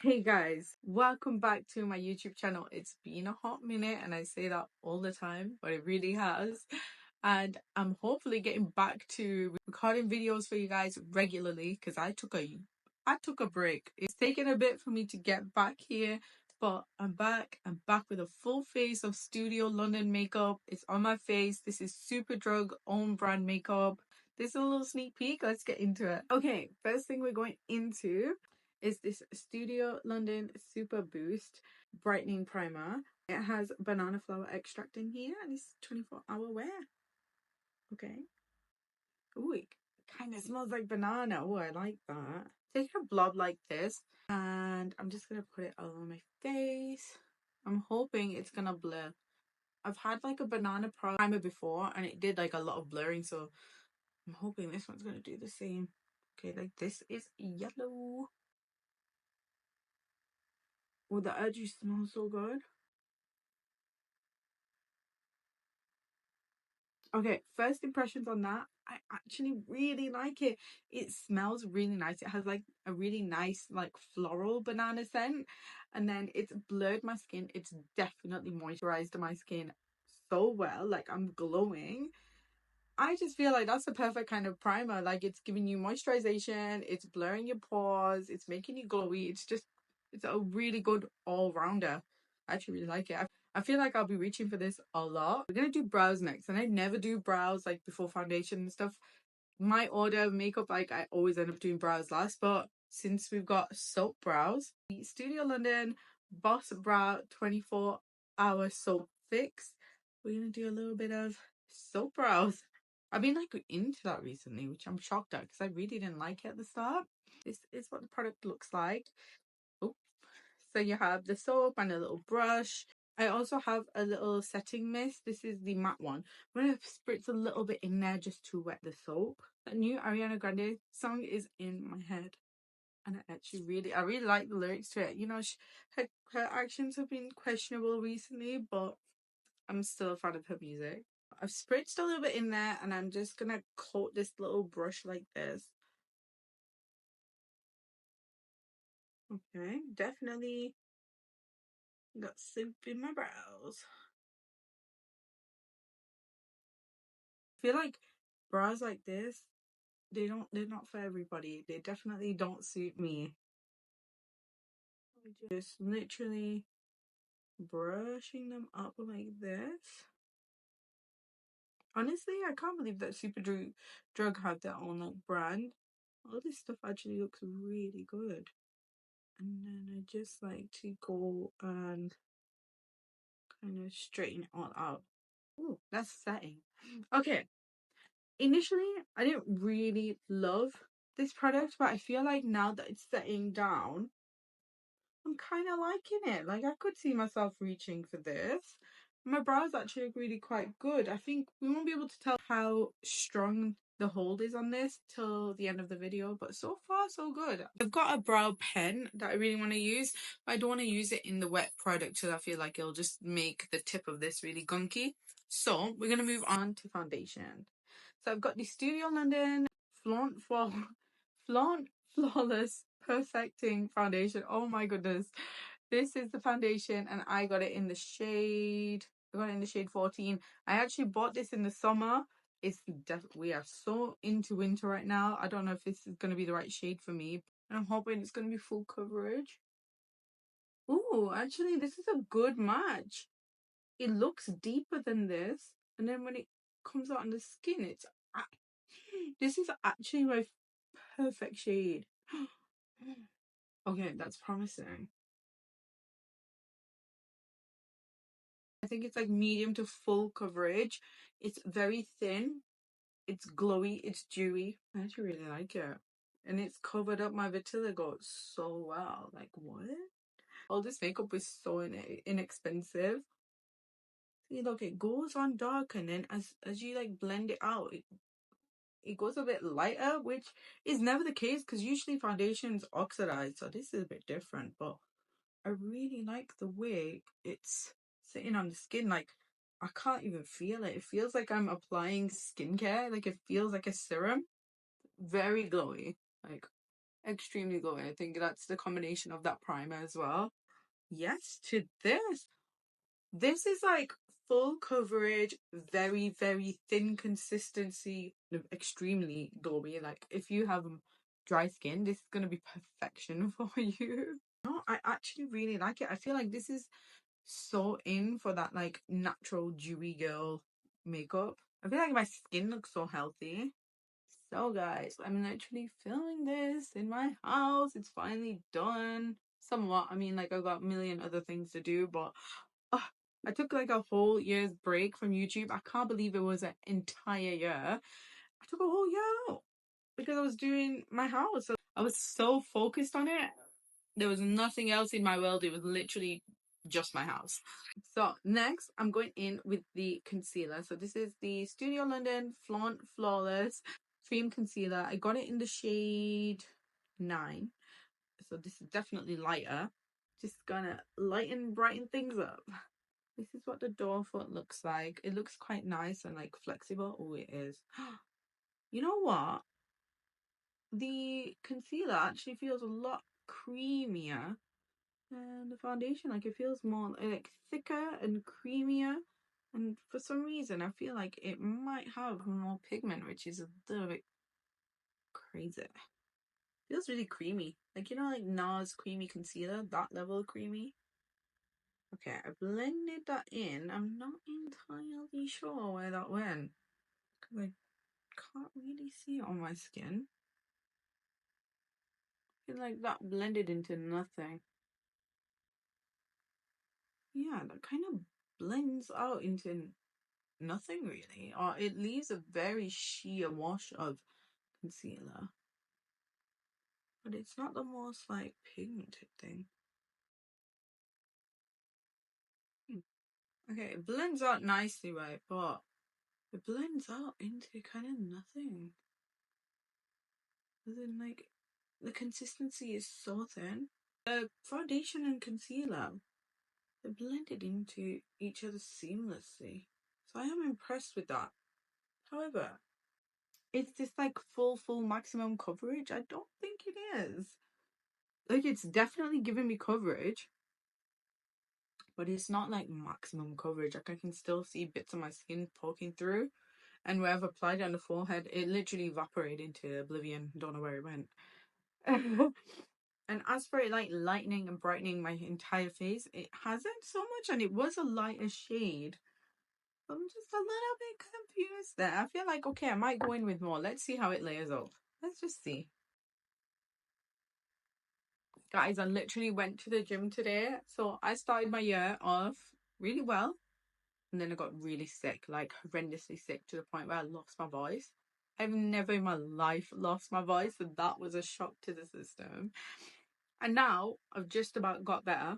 Hey guys, welcome back to my YouTube channel. It's been a hot minute and I say that all the time, but it really has. And I'm hopefully getting back to recording videos for you guys regularly because I took a break. It's taken a bit for me to get back here, but I'm back. I'm back with a full face of Studio London makeup. It's on my face. This is Superdrug own brand makeup. This is a little sneak peek. Let's get into it. Okay, first thing we're going into is this Studio London Super Boost Brightening Primer. It has banana flower extract in here and it's 24-hour wear. Okay. Ooh, it kind of smells like banana. Oh, I like that. Take a blob like this and I'm just going to put it all on my face. I'm hoping it's going to blur. I've had like a banana primer before and it did like a lot of blurring, so I'm hoping this one's going to do the same. Okay, like this is yellow. Oh, the edge smells so good. Okay, first impressions on that. I actually really like it. It smells really nice. It has like a really nice like floral banana scent, and then it's blurred my skin. It's definitely moisturized my skin so well. Like I'm glowing. I just feel like that's the perfect kind of primer. Like it's giving you moisturization, it's blurring your pores, it's making you glowy. It's a really good all-rounder. I actually really like it. I feel like I'll be reaching for this a lot. We're gonna do brows next, and I never do brows like before foundation and stuff. My order of makeup, like I always end up doing brows last, but since we've got soap brows, the Studio London Boss Brow 24-hour soap fix, we're gonna do a little bit of soap brows. I've been like into that recently, which I'm shocked at because I really didn't like it at the start. This is what the product looks like. Oh, so you have the soap and a little brush. I also have a little setting mist. This is the matte one. I'm going to spritz a little bit in there just to wet the soap. That new Ariana Grande song is in my head. And I really like the lyrics to it. You know, her actions have been questionable recently, but I'm still a fan of her music. I've spritzed a little bit in there and I'm just going to coat this little brush like this. Okay, definitely got soup in my brows. I feel like brows like this, they're not for everybody. They definitely don't suit me. Just literally brushing them up like this. Honestly, I can't believe that Superdrug had their own like brand. All this stuff actually looks really good. And then I just like to go and kind of straighten it all out. Oh, that's setting. Okay. Initially, I didn't really love this product, but I feel like now that it's setting down, I'm kind of liking it. Like I could see myself reaching for this. My brows actually look really quite good. I think we won't be able to tell how strong the hold is on this till the end of the video, but so far so good. I've got a brow pen that I really want to use, but I don't want to use it in the wet product because I feel like it'll just make the tip of this really gunky. So we're gonna move on to foundation. So I've got the Studio London Flaunt Fall Flaunt Flawless Perfecting Foundation. Oh my goodness. This is the foundation and I got it in the shade. I got it in the shade 14. I actually bought this in the summer. We are so into winter right now. I don't know if this is going to be the right shade for me. And I'm hoping it's going to be full coverage. Ooh, actually this is a good match. It looks deeper than this. And then when it comes out on the skin, this is actually my perfect shade. Okay, that's promising. I think it's like medium to full coverage. It's very thin. It's glowy. It's dewy. I actually really like it. And it's covered up my vitiligo so well. Like, what? All this makeup is so inexpensive. See, look, it goes on dark and then as you like blend it out, it goes a bit lighter, which is never the case because usually foundations oxidize. So this is a bit different, but I really like the way it's sitting on the skin. Like, I can't even feel it. It feels like I'm applying skincare. Like, it feels like a serum. Very glowy. Like, extremely glowing. I think that's the combination of that primer as well. Yes, to this. This is like full coverage, very, very thin consistency, extremely glowy. Like if you have dry skin, this is gonna be perfection for you. No, I actually really like it. I feel like this is so in for that like natural dewy girl makeup. I feel like my skin looks so healthy. So guys, I'm literally filming this in my house. It's finally done. Somewhat. I mean, like I've got a million other things to do, but uh, I took like a whole year's break from YouTube. I can't believe it was an entire year. I took a whole year out because I was doing my house. I was so focused on it. There was nothing else in my world. It was literally just my house. So next, I'm going in with the concealer. So this is the Studio London Flaunt Flawless Cream Concealer. I got it in the shade 9. So this is definitely lighter. Just gonna lighten, brighten things up. This is what the door foot looks like. It looks quite nice and like flexible. Oh, it is. You know what? The concealer actually feels a lot creamier than the foundation. Like it feels more like thicker and creamier. And for some reason, I feel like it might have more pigment, which is a little bit crazy. Feels really creamy. Like, you know, like NARS creamy concealer, that level of creamy. Okay, I blended that in. I'm not entirely sure where that went because I can't really see it on my skin. I feel like that blended into nothing. Yeah, that kind of blends out into nothing really, or it leaves a very sheer wash of concealer, but it's not the most like pigmented thing. Okay, it blends out nicely, right, but it blends out into kind of nothing. As in, like, the consistency is so thin. The foundation and concealer, they blended into each other seamlessly, so I am impressed with that. However, is this like full maximum coverage? I don't think it is. Like it's definitely giving me coverage, but it's not like maximum coverage. Like I can still see bits of my skin poking through, and where I've applied it on the forehead, it literally evaporated into oblivion. Don't know where it went. And as for it like lightening and brightening my entire face, it hasn't so much, and it was a lighter shade. I'm just a little bit confused there. I feel like okay, I might go in with more. Let's see how it layers up. Let's just see. Guys, I literally went to the gym today. So I started my year off really well. And then I got really sick, like horrendously sick to the point where I lost my voice. I've never in my life lost my voice. So that was a shock to the system. And now I've just about got better.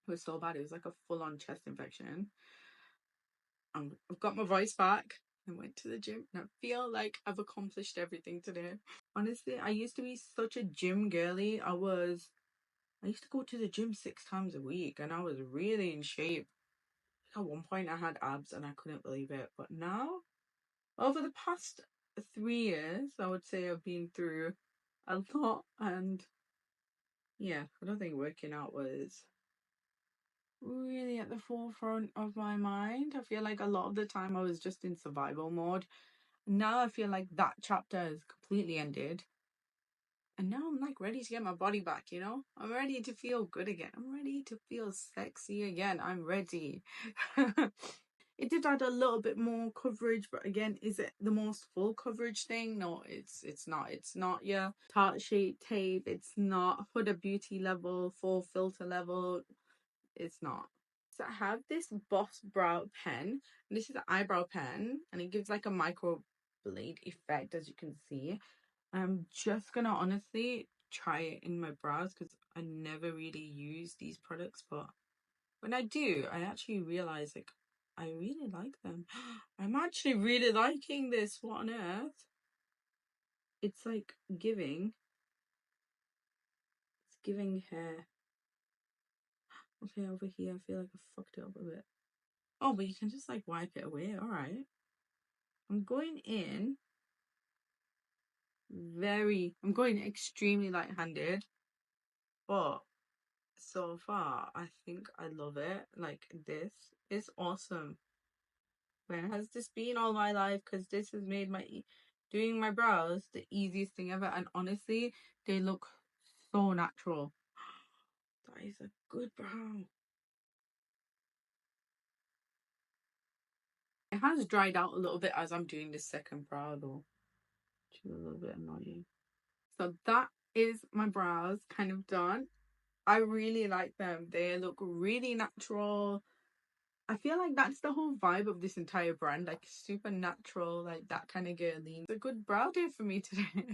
It was so bad. It was like a full on chest infection. I've got my voice back. I went to the gym and I feel like I've accomplished everything today. Honestly, I used to be such a gym girly. I used to go to the gym 6 times a week and I was really in shape. At one point, I had abs and I couldn't believe it. But now, over the past 3 years, I would say I've been through a lot. And yeah, I don't think working out was really at the forefront of my mind. I feel like a lot of the time I was just in survival mode. Now I feel like that chapter has completely ended. And now I'm like ready to get my body back, you know? I'm ready to feel good again. I'm ready to feel sexy again. I'm ready. It did add a little bit more coverage, but again, is it the most full coverage thing? No, it's not. It's not your Tarte Shape Tape. It's not Huda Beauty level, full filter level. It's not. So I have this Boss Brow pen. And this is an eyebrow pen, and it gives like a micro blade effect, as you can see. I'm just gonna honestly try it in my brows because I never really use these products, but when I do, I actually realize like I really like them. I'm actually really liking this. What on earth? It's like it's giving hair. Okay, over here, I feel like I fucked it up a bit. Oh, but you can just like wipe it away. All right. I'm going in I'm going extremely light-handed, but so far I think I love it. Like, this is awesome. Where has this been all my life? Because this has made doing my brows the easiest thing ever, and honestly they look so natural. That is a good brow. It has dried out a little bit as I'm doing the second brow though, which is a little bit annoying. So that is my brows kind of done. I really like them. They look really natural. I feel like that's the whole vibe of this entire brand, like super natural, like that kind of girly. It's a good brow day for me today.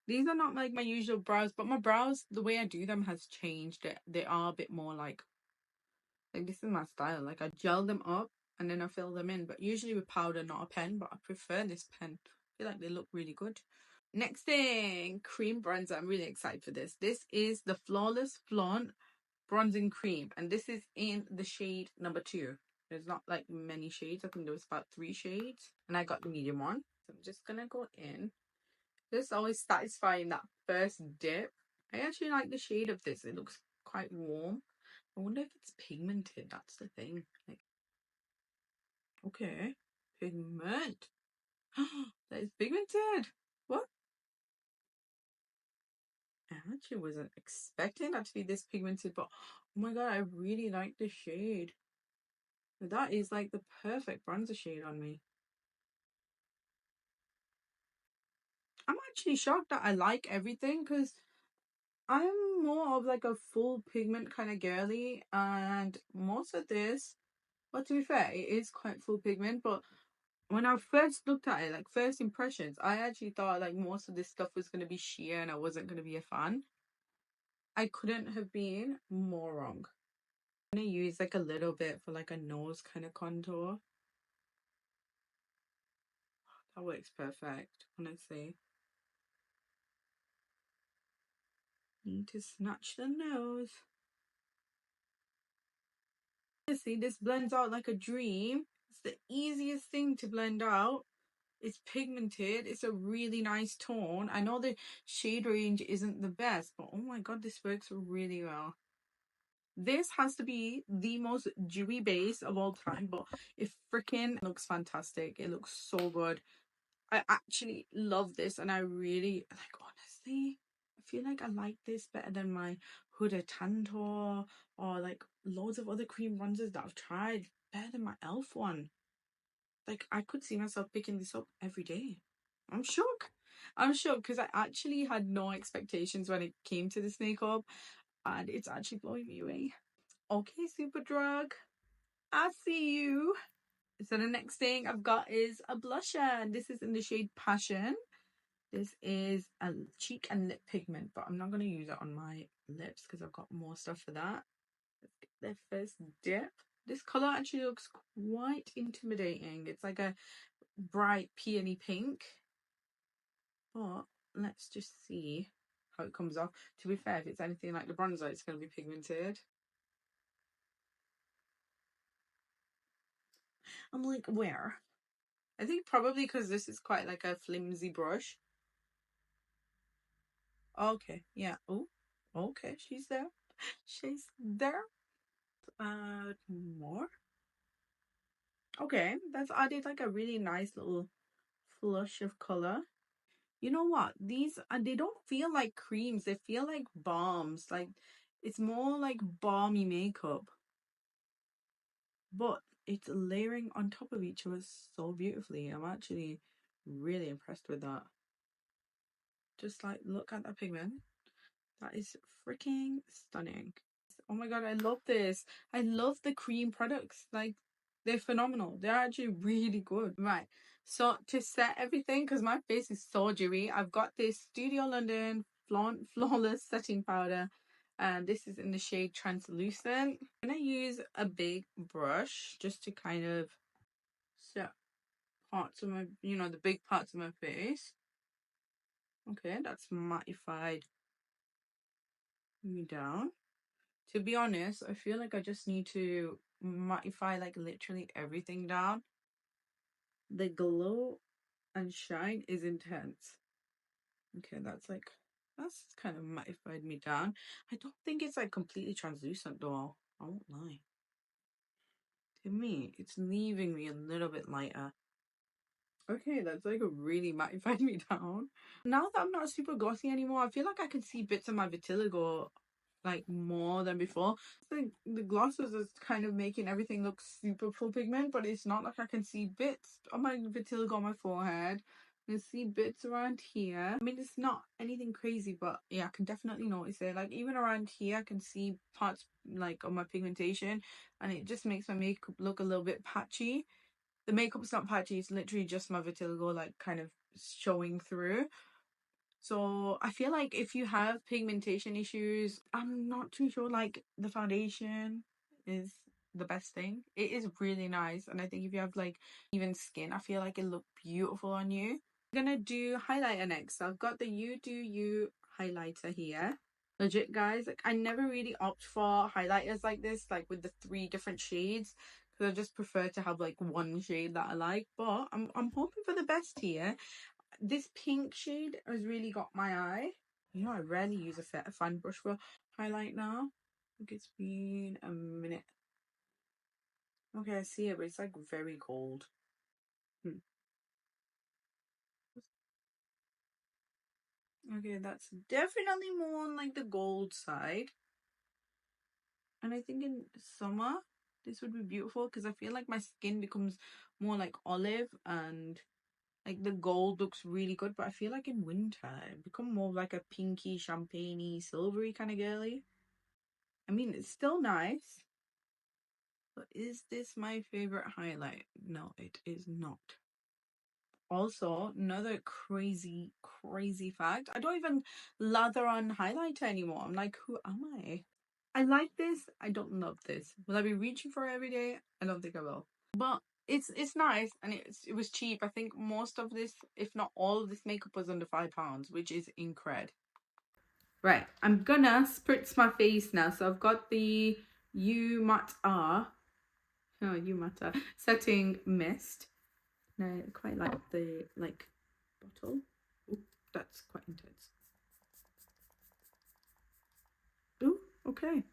These are not like my usual brows, but my brows, the way I do them has changed. They are a bit more like this is my style. Like I gel them up and then I fill them in, but usually with powder, not a pen, but I prefer this pen. I feel like they look really good. Next thing, cream bronzer. I'm really excited for this. This is the Flawless Flaunt Bronzing Cream, and this is in the shade number 2. There's not like many shades. I think there was about 3 shades, and I got the medium one. So I'm just gonna go in. This is always satisfying, that first dip. I actually like the shade of this. It looks quite warm. I wonder if it's pigmented. That's the thing. Like, okay, pigment. That is pigmented. What? I actually wasn't expecting that to be this pigmented, but oh my god, I really like the shade. That is like the perfect bronzer shade on me. I'm actually shocked that I like everything because I'm more of like a full pigment kind of girly, and most of this, but to be fair, it is quite full pigment. But when I first looked at it, like first impressions, I actually thought like most of this stuff was going to be sheer and I wasn't going to be a fan. I couldn't have been more wrong. I'm going to use like a little bit for like a nose kind of contour. That works perfect, honestly. Need to snatch the nose. See, this blends out like a dream. It's the easiest thing to blend out. It's pigmented. It's a really nice tone. I know the shade range isn't the best, but oh my god, this works really well. This has to be the most dewy base of all time, but it freaking looks fantastic. It looks so good. I actually love this, and I really like, honestly, I feel like I like this better than my Huda Tantor or like loads of other cream bronzers that I've tried. Better than my Elf one. Like, I could see myself picking this up every day. I'm shocked. I'm shocked because I actually had no expectations when it came to this makeup, and it's actually blowing me away. Okay, Superdrug, I see you. So the next thing I've got is a blusher, and this is in the shade Passion. This is a cheek and lip pigment, but I'm not going to use it on my lips because I've got more stuff for that. Let's get the first dip. This colour actually looks quite intimidating. It's like a bright peony pink. But let's just see how it comes off. To be fair, if it's anything like the bronzer, it's going to be pigmented. I'm like, where? I think probably because this is quite like a flimsy brush. Okay, yeah. Oh, okay, she's there. She's there. Add more. Okay, that's added like a really nice little flush of color. You know what? These they don't feel like creams. They feel like balms. Like it's more like balmy makeup, but it's layering on top of each other so beautifully. I'm actually really impressed with that. Just like look at that pigment. That is freaking stunning. Oh my god, I love this. I love the cream products. Like, they're phenomenal. They're actually really good. Right. So to set everything, because my face is so dewy, I've got this Studio London Flawless Setting Powder. And this is in the shade Translucent. I'm going to use a big brush just to kind of set parts of my, the big parts of my face. Okay, that's mattified me down. To be honest, I feel like I just need to mattify like literally everything down. The glow and shine is intense. Okay, that's kind of mattified me down. I don't think it's like completely translucent though. I won't lie. To me, it's leaving me a little bit lighter. Okay, that's like a really mattified me down. Now that I'm not super glossy anymore, I feel like I can see bits of my vitiligo like more than before. The glosses is kind of making everything look super full pigment, but it's not like I can see bits of my vitiligo on my forehead. I can see bits around here. I mean, it's not anything crazy, but yeah, I can definitely notice it. Like even around here, I can see parts like of my pigmentation, and it just makes my makeup look a little bit patchy. The makeup's not patchy, it's literally just my vitiligo like kind of showing through. So I feel like if you have pigmentation issues, I'm not too sure like the foundation is the best thing. It is really nice, and I think if you have like even skin, I feel like it look beautiful on you. I'm gonna do highlighter next. So I've got the You Do You highlighter here. Legit guys, like I never really opt for highlighters like this, like with the 3 different shades, because I just prefer to have like one shade that I like. But I'm hoping for the best here. This pink shade has really got my eye. You know, I rarely use a fan brush for highlight now. I think it's been a minute. Okay, I see it, but it's like very cold. Okay, that's definitely more on like the gold side. And I think in summer, this would be beautiful because I feel like my skin becomes more like olive and like the gold looks really good. But I feel like in winter, it become more like a pinky, champagne-y, silvery kind of girly. I mean, it's still nice, but is this my favorite highlight? No, it is not. Also, another crazy fact. I don't even lather on highlighter anymore. I'm like, who am I? I like this. I don't love this. Will I be reaching for it every day? I don't think I will. But it's nice, and it was cheap. I think most of this, if not all of this makeup was under £5, which is incredible. Right, I'm gonna spritz my face now. So I've got the You Matte oh, You Matter setting mist. No, I quite like the bottle. Ooh, that's quite intense. Ooh, okay.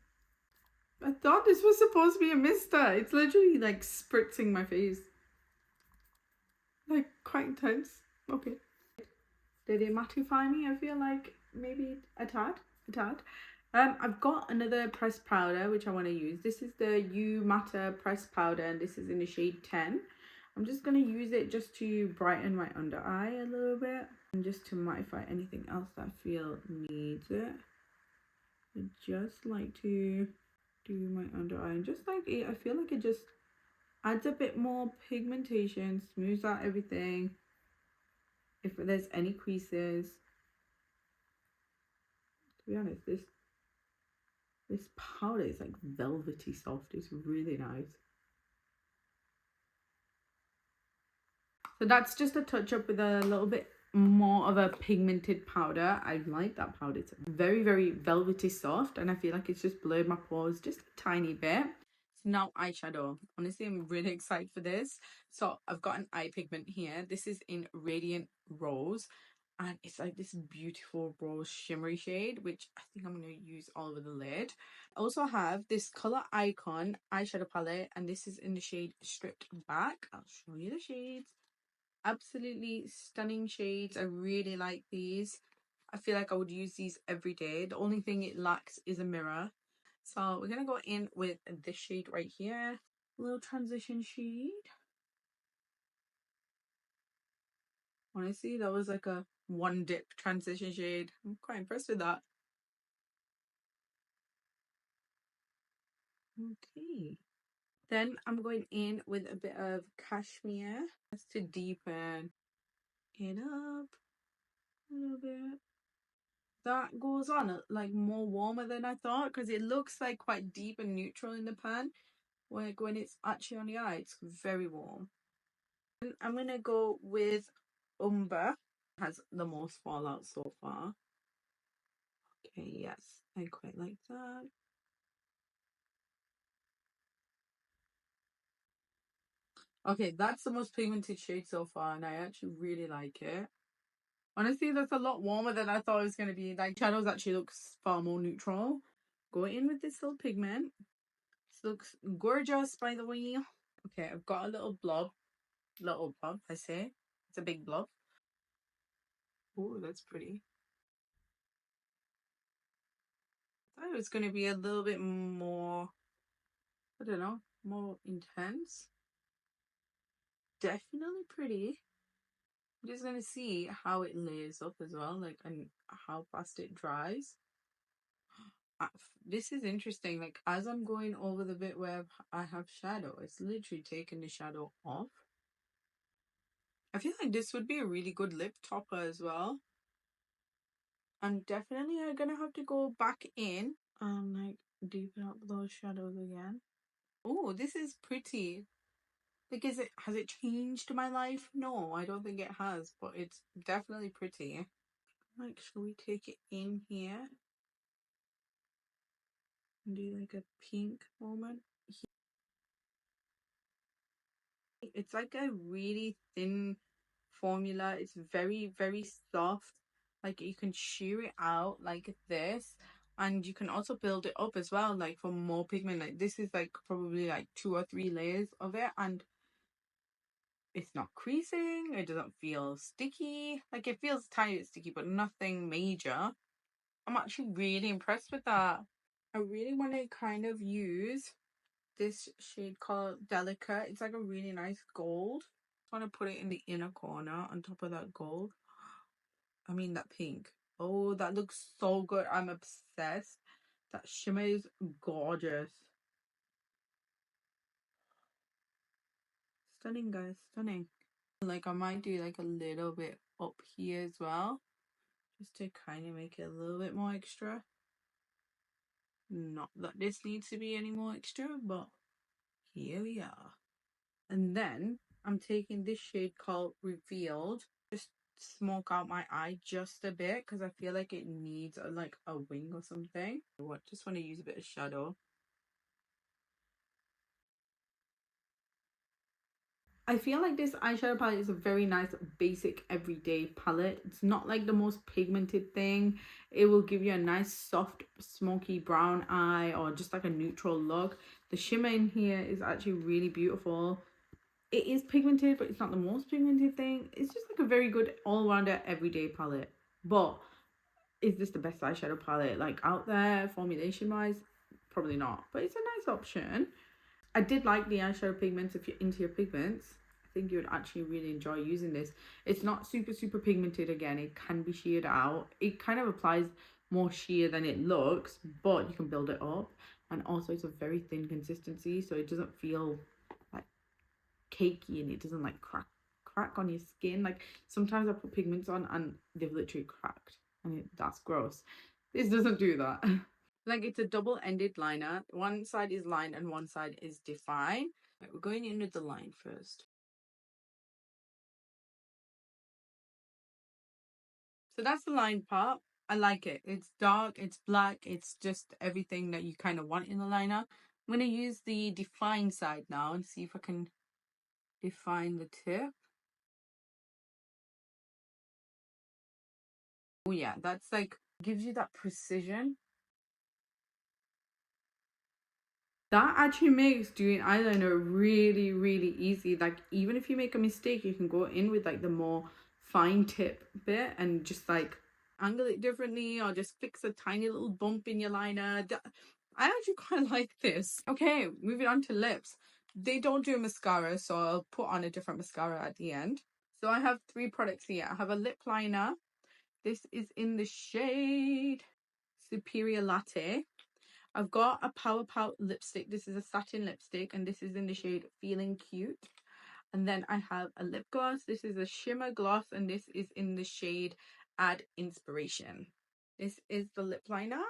I thought this was supposed to be a mister. It's literally like spritzing my face. Like quite intense. Okay. Did it mattify me? I feel like maybe a tad. A tad. I've got another pressed powder which I want to use. This is the You Matter pressed powder, and this is in the shade 10. I'm just going to use it just to brighten my under eye a little bit, and just to mattify anything else that I feel needs it. I just like to do my under eye, and just like it, I feel like it just adds a bit more pigmentation, smooths out everything. If there's any creases, to be honest, this powder is like velvety soft. It's really nice. So that's just a touch up with a little bit more of a pigmented powder. I like that powder. It's very velvety soft, and I feel like it's just blurred my pores just a tiny bit. So now eyeshadow. Honestly, I'm really excited for this. So I've got an eye pigment here. This is in Radiant Rose, and it's like this beautiful rose shimmery shade, which I think I'm going to use all over the lid. I also have this Color Icon eyeshadow palette, and this is in the shade Stripped Back. I'll show you the shades. Absolutely stunning shades. I really like these. I feel like I would use these every day. The only thing it lacks is a mirror. So we're going to go in with this shade right here. A little transition shade. Honestly, that was like a one dip transition shade. I'm quite impressed with that. Okay. Then I'm going in with a bit of cashmere just to deepen it up a little bit. That goes on like more warmer than I thought, because it looks like quite deep and neutral in the pan. Like when it's actually on the eye, it's very warm. And I'm gonna go with Umber. Has the most fallout so far. Okay, yes, I quite like that. Okay, that's the most pigmented shade so far, and I actually really like it. Honestly, that's a lot warmer than I thought it was going to be. Like, shadows actually looks far more neutral. Go in with this little pigment. This looks gorgeous, by the way. Okay, I've got a little blob. Little blob, I say. It's a big blob. Oh, that's pretty. I thought it was going to be a little bit more, I don't know, more intense. Definitely pretty. I'm just going to see how it layers up as well, like, and how fast it dries. This is interesting. Like, as I'm going over the bit where I have shadow, it's literally taking the shadow off. I feel like this would be a really good lip topper as well. And definitely I'm gonna have to go back in and like deepen up those shadows again. Oh, this is pretty. Like, has it changed my life? No, I don't think it has, but it's definitely pretty. Like, shall we take it in here and do like a pink moment? It's like a really thin formula. It's very, very soft. Like, you can shear it out like this, and you can also build it up as well, like for more pigment. Like, this is like probably like 2 or 3 layers of it, and it's not creasing. It doesn't feel sticky. Like, it feels tiny bit sticky, but nothing major. I'm actually really impressed with that. I really want to kind of use this shade called Delicate. It's like a really nice gold. I want to put it in the inner corner on top of that gold. I mean, that pink. Oh, that looks so good. I'm obsessed. That shimmer is gorgeous. Stunning, guys. Stunning. Like, I might do like a little bit up here as well, just to kind of make it a little bit more extra. Not that this needs to be any more extra, but here we are. And then I'm taking this shade called Revealed. Just smoke out my eye just a bit because I feel like it needs like a wing or something. What? Just want to use a bit of shadow. I feel like this eyeshadow palette is a very nice basic everyday palette. It's not like the most pigmented thing. It will give you a nice soft smoky brown eye or just like a neutral look. The shimmer in here is actually really beautiful. It is pigmented, but it's not the most pigmented thing. It's just like a very good all-rounder everyday palette. But is this the best eyeshadow palette like out there formulation wise? Probably not, but it's a nice option. I did like the eyeshadow pigments. If you're into your pigments, I think you would actually really enjoy using this. It's not super pigmented. Again, it can be sheared out. It kind of applies more sheer than it looks, but you can build it up. And also it's a very thin consistency, so it doesn't feel like cakey, and it doesn't like crack on your skin. Like, sometimes I put pigments on and they've literally cracked, and that's gross. This doesn't do that. Like, it's a double-ended liner. One side is lined and one side is defined. Right, we're going in with the line first. So that's the line part. I like it. It's dark, it's black, it's just everything that you kind of want in the liner. I'm going to use the define side now and see if I can define the tip. Oh yeah, that's like, gives you that precision. That actually makes doing eyeliner really easy. Like, even if you make a mistake, you can go in with like the more fine tip bit and just like angle it differently, or just fix a tiny little bump in your liner. I actually quite like this. Okay, moving on to lips. They don't do mascara, so I'll put on a different mascara at the end. So I have 3 products here. I have a lip liner. This is in the shade Superior Latte. I've got a Power Pout lipstick. This is a satin lipstick, and this is in the shade Feeling Cute. And then I have a lip gloss. This is a shimmer gloss, and this is in the shade Add Inspiration. This is the lip liner.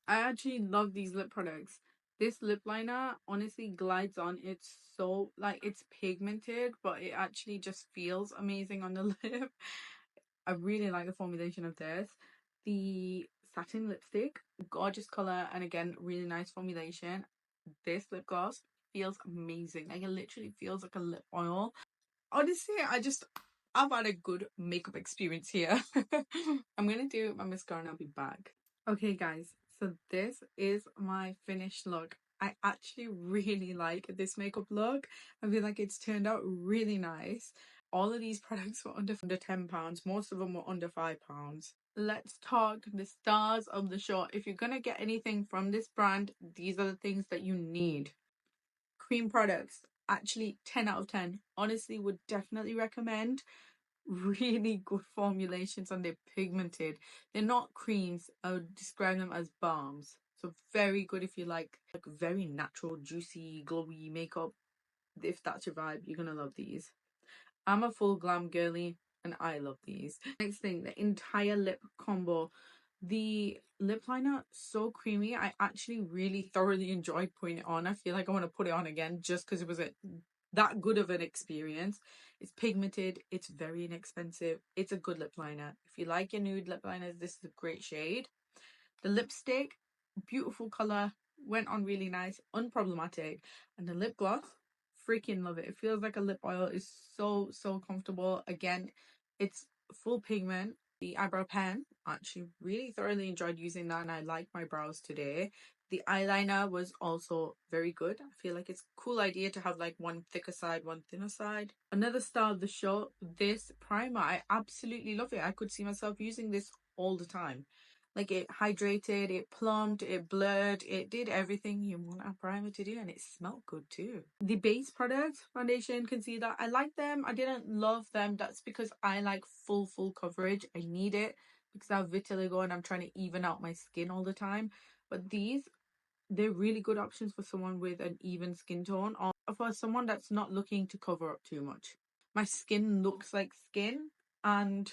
I actually love these lip products. This lip liner honestly glides on. It's so, like, it's pigmented, but it actually just feels amazing on the lip. I really like the formulation of this. The satin lipstick, gorgeous color, and again, really nice formulation. This lip gloss feels amazing. Like, it literally feels like a lip oil. Honestly, I've had a good makeup experience here. I'm gonna do my mascara and I'll be back. Okay, guys, so this is my finished look. I actually really like this makeup look. I feel like it's turned out really nice. All of these products were under £10. Most of them were under £5. Let's talk the stars of the show. If you're gonna get anything from this brand, these are the things that you need. Cream products, actually 10 out of 10. Honestly, would definitely recommend. Really good formulations, and they're pigmented. They're not creams. I would describe them as balms. So very good if you like very natural, juicy, glowy makeup. If that's your vibe, you're gonna love these. I'm a full glam girly and I love these. Next thing, the entire lip combo. The lip liner, so creamy. I actually really thoroughly enjoyed putting it on. I feel like I want to put it on again just because it was that good of an experience. It's pigmented, it's very inexpensive, it's a good lip liner. If you like your nude lip liners, this is a great shade. The lipstick, beautiful color, went on really nice, unproblematic. And the lip gloss, freaking love it. It feels like a lip oil. It's so comfortable. Again, it's full pigment. The eyebrow pen, actually really thoroughly enjoyed using that, and I like my brows today. The eyeliner was also very good. I feel like it's a cool idea to have like one thicker side, one thinner side. Another star of the show, this primer. I absolutely love it. I could see myself using this all the time. Like, it hydrated, it plumped, it blurred, it did everything you want a primer to do, and it smelled good too. The base products, foundation, concealer, I like them. I didn't love them. That's because I like full coverage. I need it because I have vitiligo and I'm trying to even out my skin all the time. But these, they're really good options for someone with an even skin tone, or for someone that's not looking to cover up too much. My skin looks like skin, and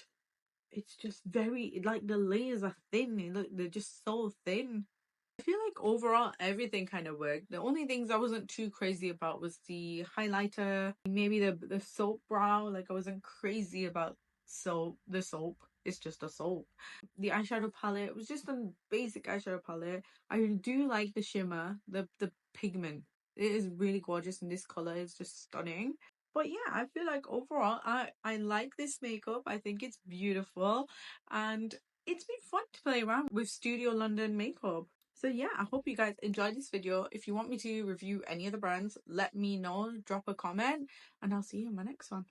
it's just very, like, the layers are thin. Look, they're just so thin. I feel like overall everything kind of worked. The only things I wasn't too crazy about was the highlighter, maybe the soap brow. Like, I wasn't crazy about the soap. It's just a soap. The eyeshadow palette was just a basic eyeshadow palette. I do like the shimmer, the pigment. It is really gorgeous, and this color is just stunning. But yeah, I feel like overall I like this makeup. I think it's beautiful, and it's been fun to play around with Studio London makeup. So yeah, I hope you guys enjoyed this video. If you want me to review any of the brands, let me know, drop a comment, and I'll see you in my next one.